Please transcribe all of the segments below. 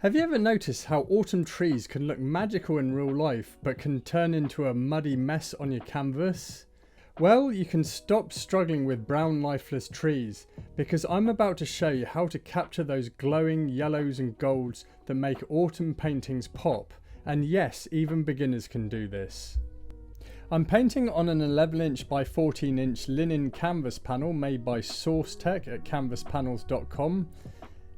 Have you ever noticed how autumn trees can look magical in real life but can turn into a muddy mess on your canvas? Well, you can stop struggling with brown lifeless trees because I'm about to show you how to capture those glowing yellows and golds that make autumn paintings pop, and yes, even beginners can do this. I'm painting on an 11" by 14" linen canvas panel made by Seascape at canvaspanels.com.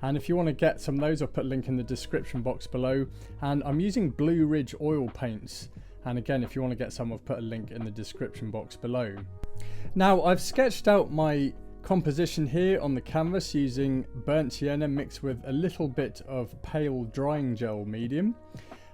And if you want to get some of those, I'll put a link in the description box below. And I'm using Blue Ridge oil paints. And again, if you want to get some, I've put a link in the description box below. Now, I've sketched out my composition here on the canvas using burnt sienna mixed with a little bit of pale drying gel medium.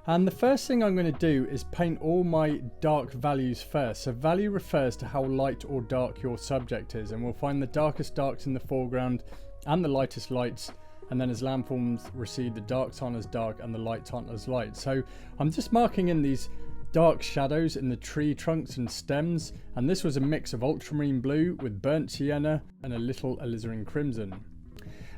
And the first thing I'm going to do is paint all my dark values first. So value refers to how light or dark your subject is. And we'll find the darkest darks in the foreground and the lightest lights. And then as landforms recede, the darks aren't as dark and the lights aren't as light. So I'm just marking in these dark shadows in the tree trunks and stems. And this was a mix of ultramarine blue with burnt sienna and a little alizarin crimson.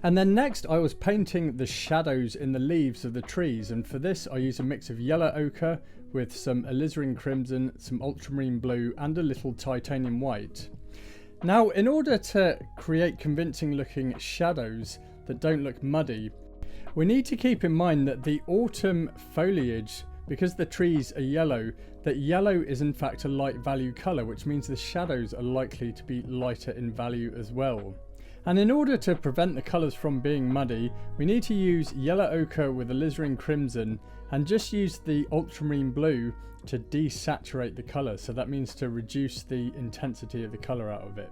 And then next I was painting the shadows in the leaves of the trees. And for this I use a mix of yellow ochre with some alizarin crimson, some ultramarine blue and a little titanium white. Now, in order to create convincing looking shadows that don't look muddy, we need to keep in mind that the autumn foliage, because the trees are yellow, that yellow is in fact a light value colour, which means the shadows are likely to be lighter in value as well. And in order to prevent the colours from being muddy, we need to use yellow ochre with alizarin crimson and just use the ultramarine blue to desaturate the colour. So that means to reduce the intensity of the colour out of it.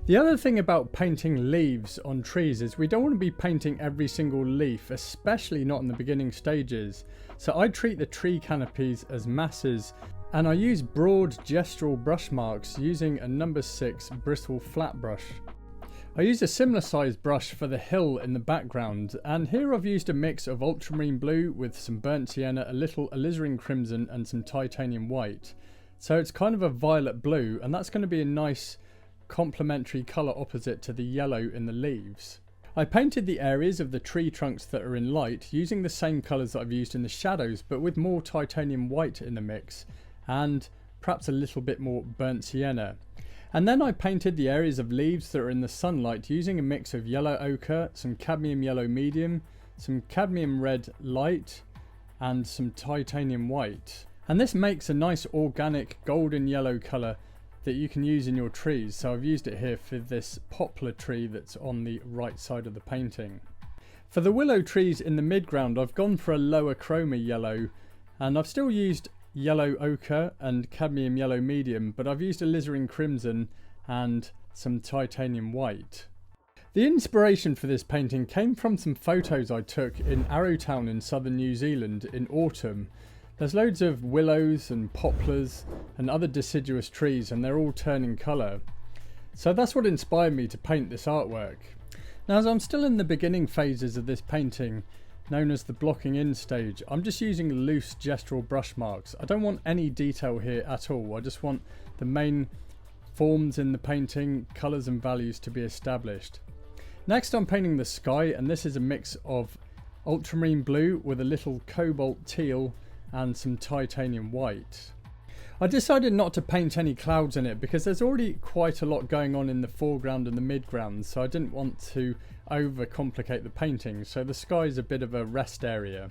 The other thing about painting leaves on trees is we don't want to be painting every single leaf, especially not in the beginning stages. So I treat the tree canopies as masses and I use broad gestural brush marks using a number 6 bristle flat brush. I used a similar sized brush for the hill in the background, and here I've used a mix of ultramarine blue with some burnt sienna, a little alizarin crimson and some titanium white. So it's kind of a violet blue, and that's going to be a nice complementary colour opposite to the yellow in the leaves. I painted the areas of the tree trunks that are in light using the same colours that I've used in the shadows, but with more titanium white in the mix and perhaps a little bit more burnt sienna. And then I painted the areas of leaves that are in the sunlight using a mix of yellow ochre, some cadmium yellow medium, some cadmium red light and some titanium white. And this makes a nice organic golden yellow colour that you can use in your trees. So I've used it here for this poplar tree that's on the right side of the painting. For the willow trees in the midground, I've gone for a lower chroma yellow, and I've still used yellow ochre and cadmium yellow medium, but I've used alizarin crimson and some titanium white. The inspiration for this painting came from some photos I took in Arrowtown in southern New Zealand in autumn. There's loads of willows and poplars and other deciduous trees, and they're all turning colour. So that's what inspired me to paint this artwork. Now, as I'm still in the beginning phases of this painting, known as the blocking in stage, I'm just using loose gestural brush marks. I don't want any detail here at all. I just want the main forms in the painting, colours and values to be established. Next I'm painting the sky, and this is a mix of ultramarine blue with a little cobalt teal and some titanium white. I decided not to paint any clouds in it because there's already quite a lot going on in the foreground and the midground, so I didn't want to overcomplicate the painting, so the sky is a bit of a rest area.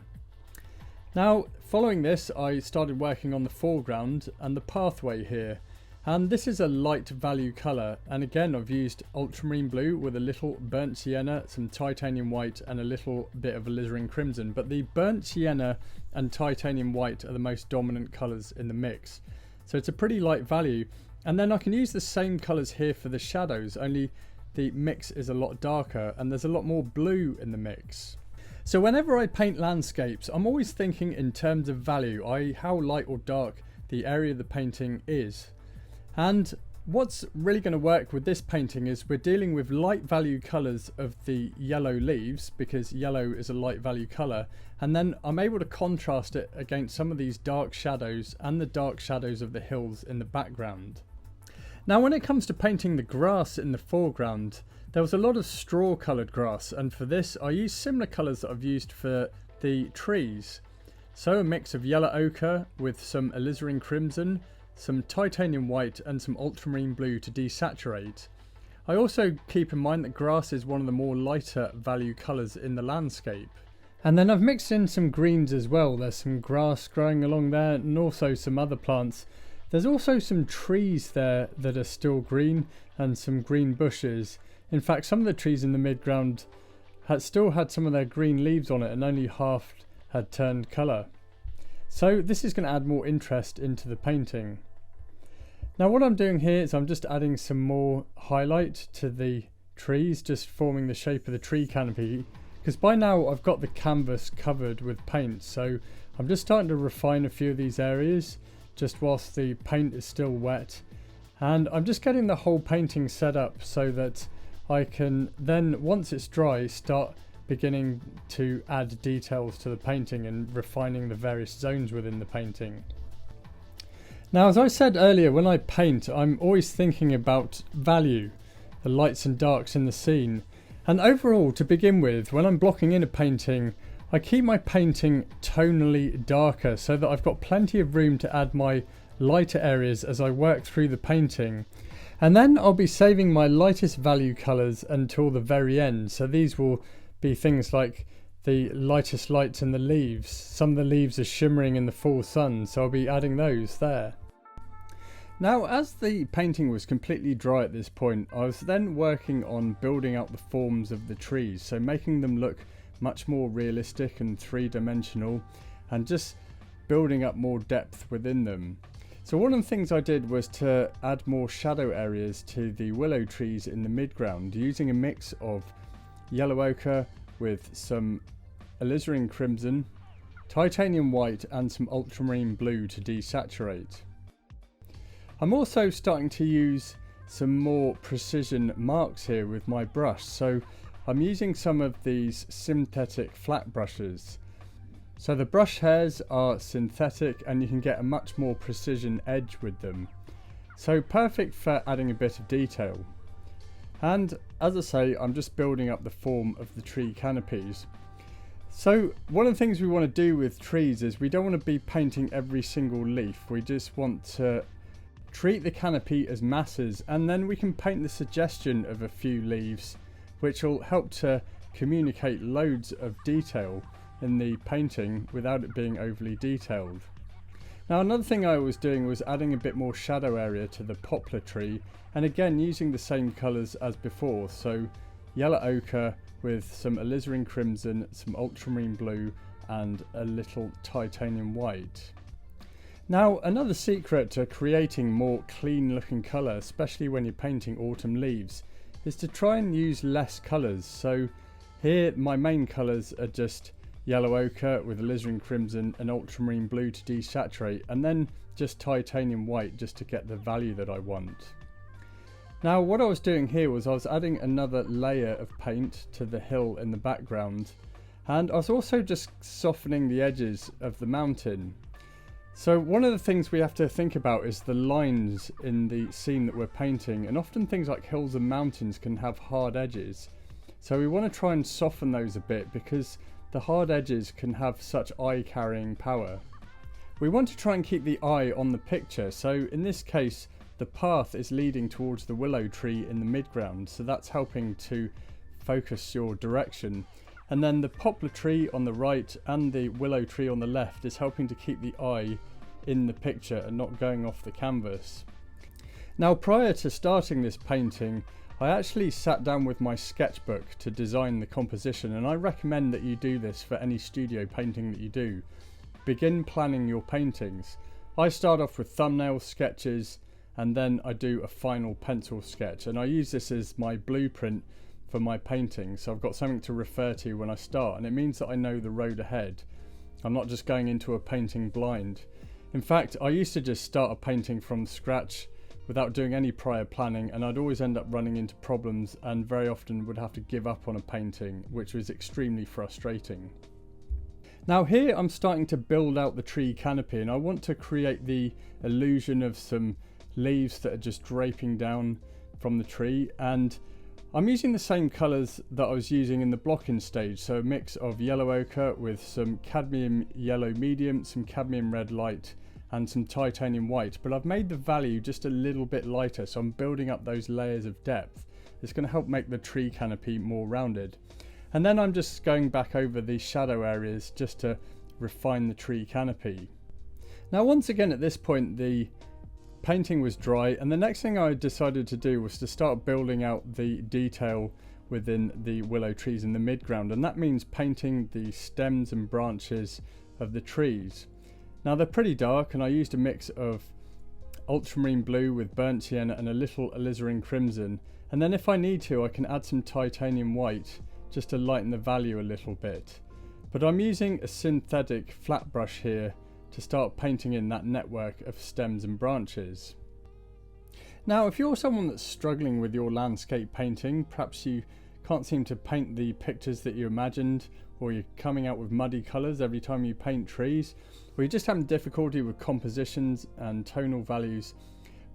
Now, following this, I started working on the foreground and the pathway here, and this is a light value colour, and again I've used ultramarine blue with a little burnt sienna, some titanium white and a little bit of alizarin crimson, but the burnt sienna and titanium white are the most dominant colours in the mix, so it's a pretty light value. And then I can use the same colours here for the shadows, only the mix is a lot darker and there's a lot more blue in the mix. So whenever I paint landscapes, I'm always thinking in terms of value, i.e. how light or dark the area of the painting is. And what's really going to work with this painting is we're dealing with light value colours of the yellow leaves, because yellow is a light value colour, and then I'm able to contrast it against some of these dark shadows and the dark shadows of the hills in the background. Now when it comes to painting the grass in the foreground, there was a lot of straw coloured grass, and for this I used similar colours that I've used for the trees. So a mix of yellow ochre with some alizarin crimson, some titanium white and some ultramarine blue to desaturate. I also keep in mind that grass is one of the more lighter value colours in the landscape. And then I've mixed in some greens as well. There's some grass growing along there and also some other plants. There's also some trees there that are still green and some green bushes. In fact, some of the trees in the midground still had some of their green leaves on it and only half had turned colour. So this is going to add more interest into the painting. Now what I'm doing here is I'm just adding some more highlight to the trees, just forming the shape of the tree canopy, because by now I've got the canvas covered with paint, so I'm just starting to refine a few of these areas just whilst the paint is still wet, and I'm just getting the whole painting set up so that I can then, once it's dry, start beginning to add details to the painting and refining the various zones within the painting. Now, as I said earlier, when I paint, I'm always thinking about value, the lights and darks in the scene. And overall, to begin with, when I'm blocking in a painting, I keep my painting tonally darker so that I've got plenty of room to add my lighter areas as I work through the painting. And then I'll be saving my lightest value colours until the very end. So these will be things like the lightest lights in the leaves. Some of the leaves are shimmering in the full sun, so I'll be adding those there. Now, as the painting was completely dry at this point, I was then working on building out the forms of the trees, so making them look much more realistic and three-dimensional, and just building up more depth within them. So one of the things I did was to add more shadow areas to the willow trees in the midground, using a mix of yellow ochre with some alizarin crimson, titanium white and some ultramarine blue to desaturate. I'm also starting to use some more precision marks here with my brush, so I'm using some of these synthetic flat brushes. So the brush hairs are synthetic and you can get a much more precision edge with them. So perfect for adding a bit of detail. And as I say, I'm just building up the form of the tree canopies. So one of the things we want to do with trees is we don't want to be painting every single leaf. We just want to treat the canopy as masses, and then we can paint the suggestion of a few leaves, which will help to communicate loads of detail in the painting without it being overly detailed. Now another thing I was doing was adding a bit more shadow area to the poplar tree, and again using the same colours as before, so yellow ochre with some alizarin crimson, some ultramarine blue and a little titanium white. Now another secret to creating more clean looking colour, especially when you're painting autumn leaves, is to try and use less colours. So here my main colours are just yellow ochre with alizarin crimson and ultramarine blue to desaturate, and then just titanium white just to get the value that I want. Now what I was doing here was I was adding another layer of paint to the hill in the background, and I was also just softening the edges of the mountain. So one of the things we have to think about is the lines in the scene that we're painting, and often things like hills and mountains can have hard edges. So we want to try and soften those a bit because the hard edges can have such eye-carrying power. We want to try and keep the eye on the picture, so in this case the path is leading towards the willow tree in the midground, so that's helping to focus your direction. And then the poplar tree on the right and the willow tree on the left is helping to keep the eye in the picture and not going off the canvas. Now prior to starting this painting, I actually sat down with my sketchbook to design the composition, and I recommend that you do this for any studio painting that you do. Begin planning your paintings. I start off with thumbnail sketches and then I do a final pencil sketch, and I use this as my blueprint for my painting, so I've got something to refer to when I start, and it means that I know the road ahead. I'm not just going into a painting blind. In fact, I used to just start a painting from scratch without doing any prior planning, and I'd always end up running into problems and very often would have to give up on a painting, which was extremely frustrating. Now here I'm starting to build out the tree canopy, and I want to create the illusion of some leaves that are just draping down from the tree. And I'm using the same colours that I was using in the blocking stage, so a mix of yellow ochre with some cadmium yellow medium, some cadmium red light and some titanium white, but I've made the value just a little bit lighter, so I'm building up those layers of depth. It's going to help make the tree canopy more rounded. And then I'm just going back over the shadow areas just to refine the tree canopy. Now once again at this point the painting was dry, and the next thing I decided to do was to start building out the detail within the willow trees in the midground, and that means painting the stems and branches of the trees. Now they're pretty dark, and I used a mix of ultramarine blue with burnt sienna and a little alizarin crimson, and then if I need to I can add some titanium white just to lighten the value a little bit. But I'm using a synthetic flat brush here to start painting in that network of stems and branches. Now if you're someone that's struggling with your landscape painting, perhaps you can't seem to paint the pictures that you imagined, or you're coming out with muddy colours every time you paint trees, or you're just having difficulty with compositions and tonal values,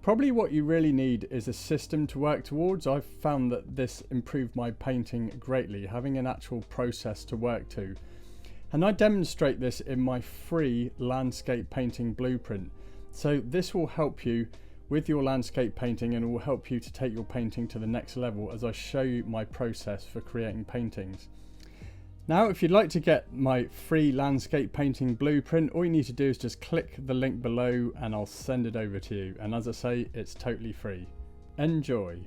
probably what you really need is a system to work towards. I've found that this improved my painting greatly, having an actual process to work to. And I demonstrate this in my free landscape painting blueprint. So this will help you with your landscape painting, and it will help you to take your painting to the next level as I show you my process for creating paintings. Now if you'd like to get my free landscape painting blueprint, all you need to do is just click the link below and I'll send it over to you. And as I say, it's totally free. Enjoy.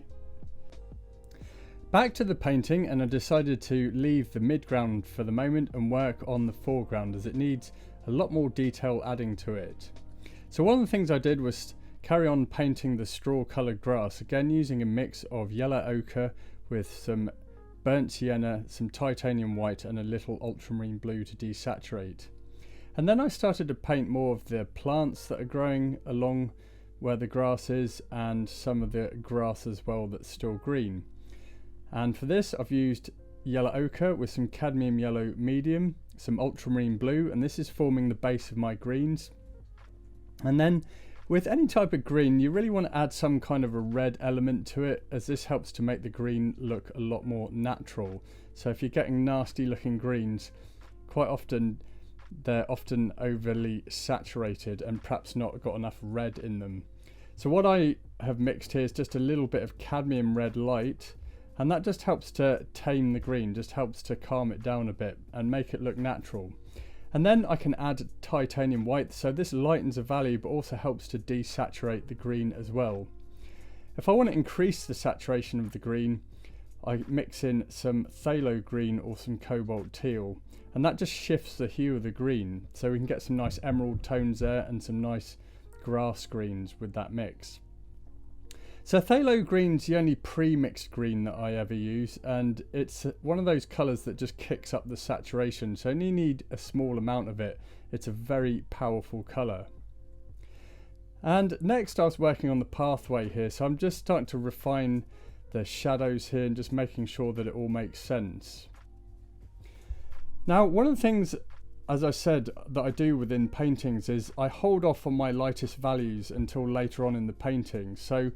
Back to the painting, and I decided to leave the midground for the moment and work on the foreground as it needs a lot more detail adding to it. So one of the things I did was carry on painting the straw coloured grass, again using a mix of yellow ochre with some burnt sienna, some titanium white and a little ultramarine blue to desaturate. And then I started to paint more of the plants that are growing along where the grass is, and some of the grass as well that's still green. And for this I've used yellow ochre with some cadmium yellow medium, some ultramarine blue, and this is forming the base of my greens. And then with any type of green you really want to add some kind of a red element to it, as this helps to make the green look a lot more natural. So if you're getting nasty looking greens, quite often they're often overly saturated and perhaps not got enough red in them. So what I have mixed here is just a little bit of cadmium red light, and that just helps to tame the green, just helps to calm it down a bit and make it look natural. And then I can add titanium white, so this lightens the value but also helps to desaturate the green as well. If I want to increase the saturation of the green, I mix in some phthalo green or some cobalt teal, and that just shifts the hue of the green, so we can get some nice emerald tones there and some nice grass greens with that mix. So phthalo green's the only pre-mixed green that I ever use, and it's one of those colours that just kicks up the saturation, so you only need a small amount of it. It's a very powerful colour. And next I was working on the pathway here, so I'm just starting to refine the shadows here and just making sure that it all makes sense. Now one of the things, as I said, that I do within paintings is I hold off on my lightest values until later on in the painting. So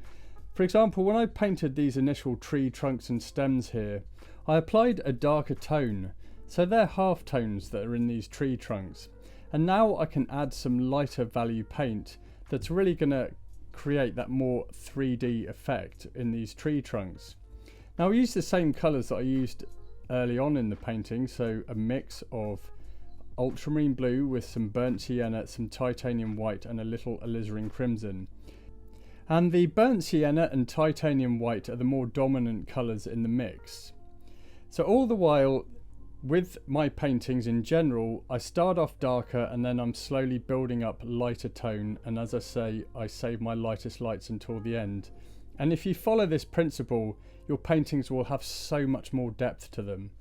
for example, when I painted these initial tree trunks and stems here, I applied a darker tone. So they're half tones that are in these tree trunks. And now I can add some lighter value paint that's really going to create that more 3D effect in these tree trunks. Now I use the same colours that I used early on in the painting, so a mix of ultramarine blue with some burnt sienna, some titanium white and a little alizarin crimson. And the burnt sienna and titanium white are the more dominant colours in the mix. So all the while with my paintings in general, I start off darker and then I'm slowly building up lighter tone, and as I say, I save my lightest lights until the end. And if you follow this principle, your paintings will have so much more depth to them.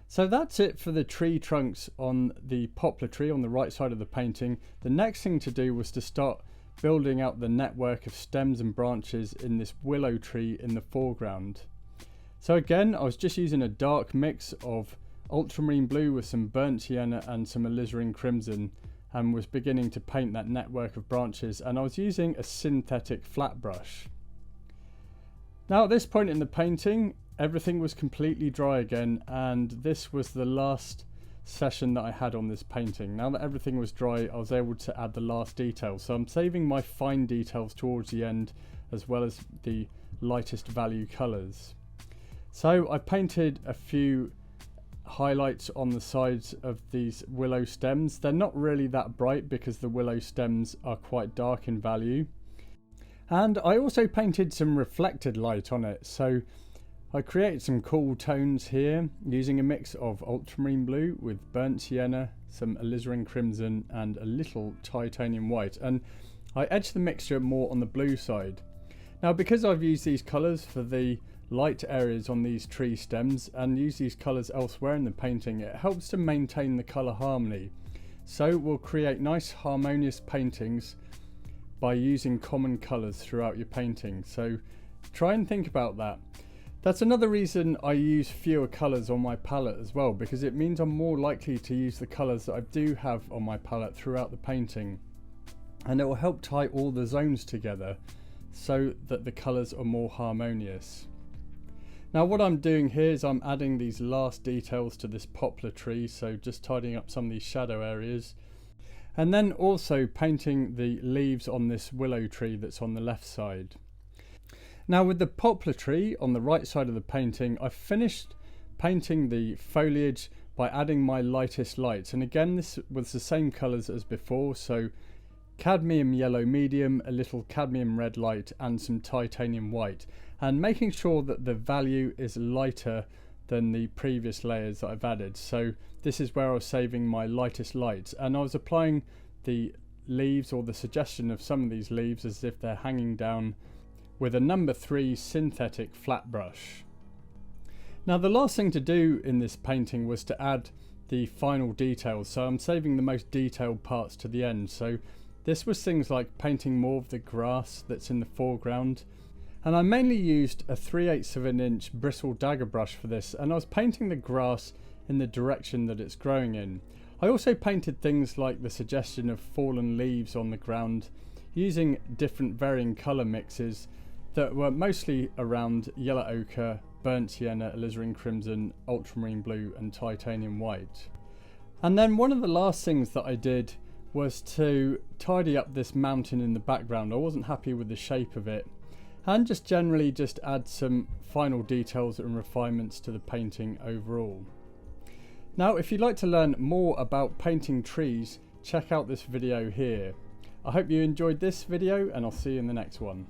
So that's it for the tree trunks on the poplar tree on the right side of the painting. The next thing to do was to start building out the network of stems and branches in this willow tree in the foreground. So again, I was just using a dark mix of ultramarine blue with some burnt sienna and some alizarin crimson, and was beginning to paint that network of branches, and I was using a synthetic flat brush. Now at this point in the painting, everything was completely dry again, and this was the last session that I had on this painting. Now that everything was dry, I was able to add the last details. So I'm saving my fine details towards the end, as well as the lightest value colours. So I painted a few highlights on the sides of these willow stems. They're not really that bright because the willow stems are quite dark in value. And I also painted some reflected light on it. So I created some cool tones here using a mix of ultramarine blue with burnt sienna, some alizarin crimson and a little titanium white, and I edged the mixture more on the blue side. Now because I've used these colours for the light areas on these tree stems and use these colours elsewhere in the painting, it helps to maintain the colour harmony. So we'll create nice harmonious paintings by using common colours throughout your painting. So try and think about that. That's another reason I use fewer colours on my palette as well, because it means I'm more likely to use the colours that I do have on my palette throughout the painting, and it will help tie all the zones together so that the colours are more harmonious. Now what I'm doing here is I'm adding these last details to this poplar tree, so just tidying up some of these shadow areas, and then also painting the leaves on this willow tree that's on the left side. Now with the poplar tree on the right side of the painting, I finished painting the foliage by adding my lightest lights, and again this was the same colours as before, so cadmium yellow medium, a little cadmium red light and some titanium white, and making sure that the value is lighter than the previous layers that I've added. So this is where I was saving my lightest lights, and I was applying the leaves, or the suggestion of some of these leaves, as if they're hanging down with a number 3 synthetic flat brush. Now the last thing to do in this painting was to add the final details, so I'm saving the most detailed parts to the end. So this was things like painting more of the grass that's in the foreground, and I mainly used a 3/8 of an inch bristle dagger brush for this, and I was painting the grass in the direction that it's growing in. I also painted things like the suggestion of fallen leaves on the ground using different varying colour mixes that were mostly around yellow ochre, burnt sienna, alizarin crimson, ultramarine blue and titanium white. And then one of the last things that I did was to tidy up this mountain in the background. I wasn't happy with the shape of it, and just generally just add some final details and refinements to the painting overall. Now if you'd like to learn more about painting trees, check out this video here. I hope you enjoyed this video, and I'll see you in the next one.